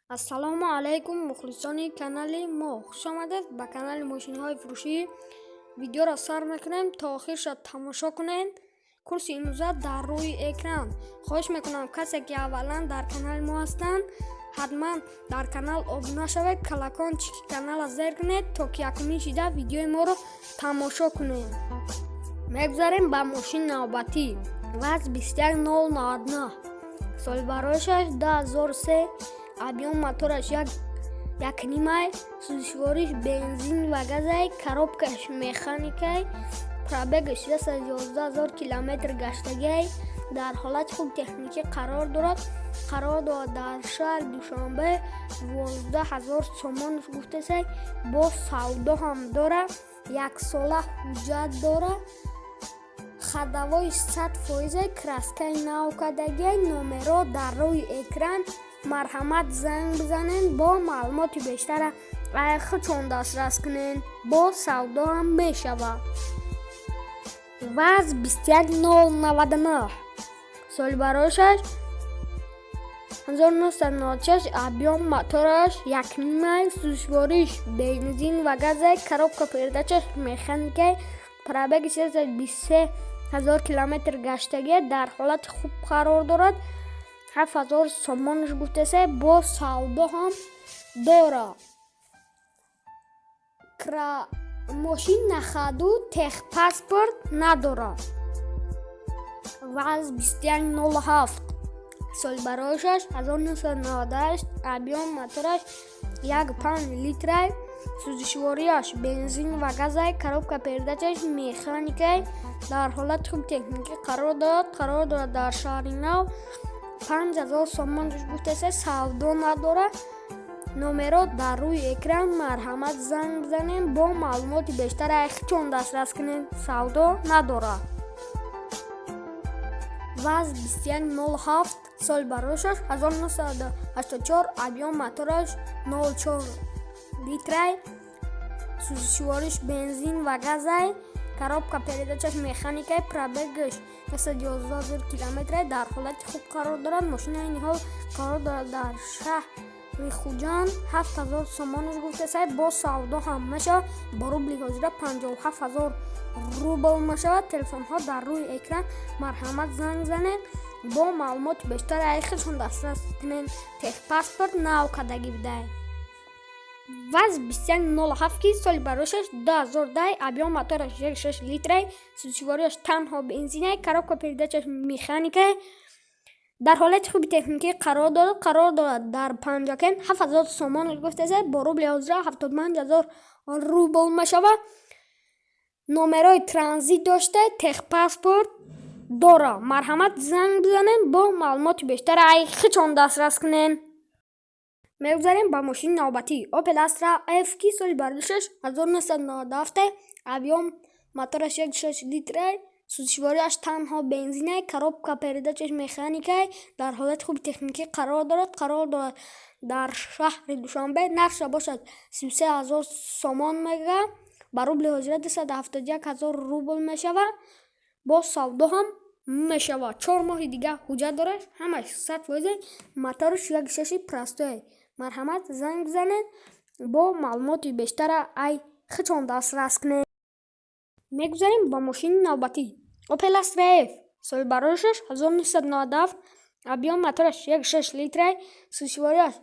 ассалому алайкум мухлисони канали мо хуш омадед ба канали мошинҳои фурӯшӣ. Видеоро сар мекунем то охирша тамошо кунед. Курси имрӯза дар рӯи экран. хоҳиш мекунам касе ки аввалан дар канали мо ҳастанд ҳатман дар канал обуна шавед, калакон чики каналро зер кунед то ки якумин шида видеои моро тамошо кунед. мегузарем ба мошини навбатӣ. ваз 21099, солбароишаш 2003, объем мотораш 1.5 май, сӯзишвориш бензин ва газай, коробкаш механикай, пробегаш 111 000 километр гаштагиай, дар ҳолати хуб техникӣ қарор дорад. қарор дорад дар шаҳри Душанбе 12 000 сомон гуфтасай, бо савдо ҳам дора, яксола ҳуҷҷат дора, хадавои 100% краскаи навкадагиай. номеро дар рӯи экран. марҳамат занг бизанед, бо маълумоти бештара айхчон дастрас кунед, бо савдо ҳам мешавад. ваз 21099, солбароишаш 1996, объем мотораш 1.5 май, сӯзишвориш бензин ва газай, коробка передачаш механикай, пробеги 23 000 километр гаштагиай, дар ҳолати хуб қарор дорад. 7000 сомонш гуфтасай, бо савдо ҳам дора. мошин нахаду техпаспорт надорад. ваз 2107, солбароишаш 1998, объем мотораш 1.5 литрай, сӯзишворияш бензин ва газай, коробка передачаш механикай, дар ҳолати хуб техникӣ қарор дорад дар шаҳри нав. 5000 сомон гуфтасе, савдо надора. номеро дар рӯи экран. марҳамат занг бизанед, бо маълумоти бештар айхчон дастрас кунед, савдо надора. ваз 2107, солбароишаш 1984, объем мотораш 0.4 литрай, сӯзишвориш бензин ва газай, коробка передачаш механикай, пробегаш 111 000 километр, дар ҳолати хуб қарор дорад. мошинаи ниҳол қарор дорад дар шаҳри Хуҷанд. 7000 сомонш гуфтасай, бо савдо ҳам мешавад, бо рубли ҳозира 57 000 рубл мешавад. телефонҳо дар рӯи экран. марҳамат занг занед, бо маълумоти бештар айхчон дастрас кунед, техпаспорт навкадагӣ бидай. ваз 2107, солбароишаш 2010, объем мотораш 1.6 литрай, сӯзишворияш танҳо бензинай, коробка передачаш механикай, дар ҳолати хуби техникӣ қарор дорад дар Панҷакен. 7000 сомонш гуфтасай, бо рубли ҳозира 75 000 рубл мешавад. номерои транзит доштай, техпаспорт дора. марҳамат занг бизанед, бо маълумоти бештар айхчон дастрас кунед. мегузарем ба мошини навбатӣ. Opel Astra F, солбароишаш 1997, объем мотораш 1.6 литрай, сӯзишворияш танҳо бензинай, коробка передачаш механикай, дар ҳолати хуби техникӣ қарор дорад дар шаҳри Душанбе. нархша бошад 33 000 сомон мега, ба рубли ҳозира 271 000 рубл мешавад, бо савдо ҳам мешавад. 4 моҳи дига ҳуҷҷат дорад, ҳамаш 100%. моториш 1.6 простой. марҳамат занг бизанед, бо маълумоти бештара айхчон дастрас кунед. мегузарем ба мошини навбатӣ. Opel Astra F, солбароишаш 1997, объем мотораш 1.6 литрай, сӯзишворияш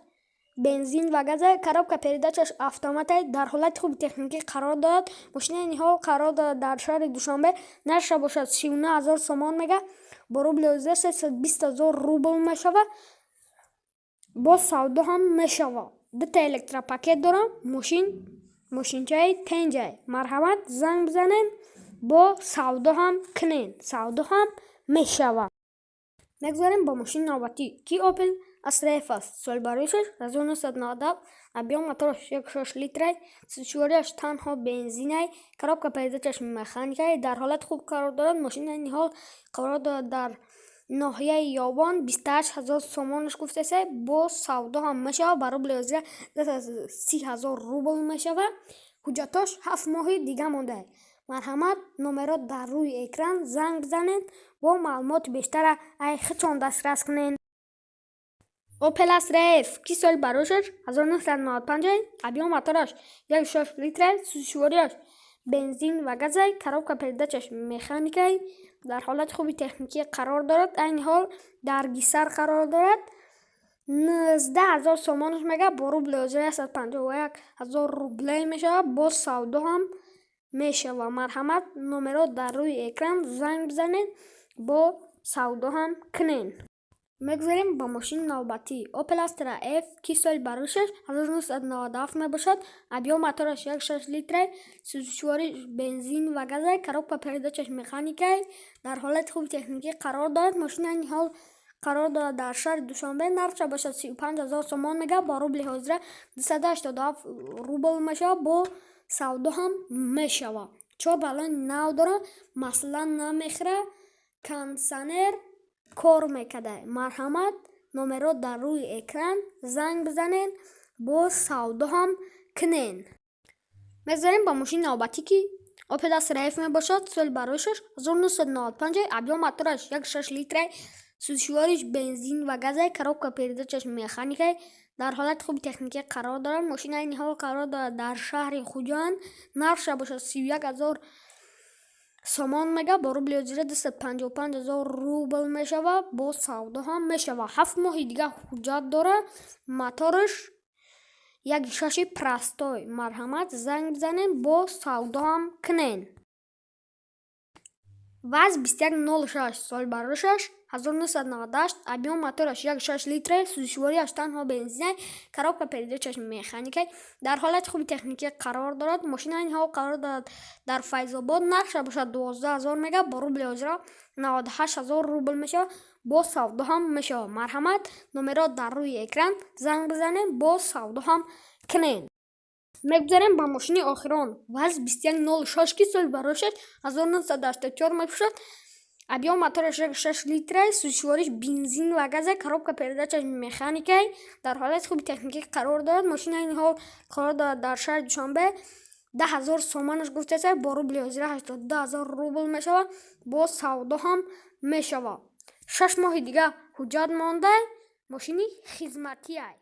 бензин ва газай, коробка передачаш автоматай, дар ҳолати хуби техникӣ қарор дорад. мошинаи ниҳол қарор дорад дар шаҳри Душанбе. нархша бошад 39 000 сомон мега, бо рубли ҳозира 320 000 рубл мешавад, бо савдо ҳам мешавад. дута электропакет дорам. мошинчаи тенҷай. марҳамат занг бизанед, бо савдо ҳам кунед, савдо ҳам мешавад. мегузарем ба мошини навбатӣ ки Opel Astra F аст. солбароишаш 1997, объем мотораш 1.6 литрай, сӯзишворияш танҳо бензинай, коробка передачаш механикай, дар ҳолати хуб қарор дорад. мошинаи ниҳол қарор дорад дар ноҳияи Ёбон. 28 000 сомонш гуфтасай, бо савдо ҳам мешавад, ба рубли ҳозира 30 000 рубл мешавад. ҳуҷҷатош 7 моҳи дига мондай. марҳамат, номеро дар рӯи экран. занг бизанед, бо маълумоти бештара айхчон дастрас кунед. Opel Astra F 2 соли барошаш 1995, объем мотораш 1.6 литр, сӯзишвориаш бензин ва газай, коробка передачаш механикай, дар ҳолати хуби техникӣ қарор дорад, айни ҳол дар гисар қарор дорад. 19000 сомонаш мегӯяд бо рубли ҳозира 151000 рубле мешавад, боз савдо ҳам мешава. Марҳамат, номерот дар рӯи экран, занг бизанед, бо савдо ҳам кунед. мегузарем ба мошини навбатӣ. Opel Astra F 2 соли барошаш 1997 мебошад, объем мотораш 1.6 литр, сӯзишвориш бензин ва газай, коробка передачаш механикай, дар ҳолати хуби техникӣ қарор дорад. Мошина айни ҳол қарор дорад дар шаҳри Душанбе, нархша бошад 35000 сомон мегӯяд, бо рубли ҳозира 287 рубл мешавад, бо савдо ҳам мешава. 4 баллони нав дорад, маслан намехӯра, кондитсионер кор мекарда. Марҳамат, номерот дар рӯи экран, занг бизанед, бо савдо ҳам кунед. мегузарем ба мошини навбатӣ ки Opel Astra F мебошад, соли барошаш 1995, объем мотораш 1.6 литр, сӯзишвориш бензин ва газай, коробка передачаш механикай, дар ҳолати хуби техникӣ қарор дорад. Мошина айни ҳол қарор дорад дар шаҳри Хуҷанд, нархша бошад 31000 сомон мегӯяд, бо рубли ҳозира 255000 рубл мешава, бо савдо ҳам мешава. 7 моҳи дига ҳуҷҷат дорад, мотораш 1.6 простой. Марҳамат, занг бизанед, бо савдо ҳам кунед. ваз 2106 соли барошаш 1998, объем мотораш 1.6 литр, сӯзишвориаш танҳо бензинай, коробка передачаш механикай, дар ҳолати хуби техникӣ қарор дорад. Мошина айни ҳол қарор дорад дар Файзобод, нархша бошад 12000 мегӯяд, бо рубли ҳозира 98000 рубл мешавад, бо савдо ҳам мешавад. Марҳамат, номерот дар рӯи экран, занг бизанед, бо савдо ҳам кунед. мегузарем ба мошини охирон. ваз 2106 2 соли барошаш 1984 мебошад, объем мотораш 1.6 литр, сӯзишвориш бензин ва газай, коробка передачаш механикай, дар ҳолати хуби техникӣ қарор дорад. Мошина айни ҳол қарор дорад дар шаҳри Душанбе, 10000 сомонаш гуфтеса, бо рубли ҳозира 82000 рубл мешава, бо савдо ҳам мешава. 6 моҳи дига ҳуҷҷат монда, мошини хизматиай.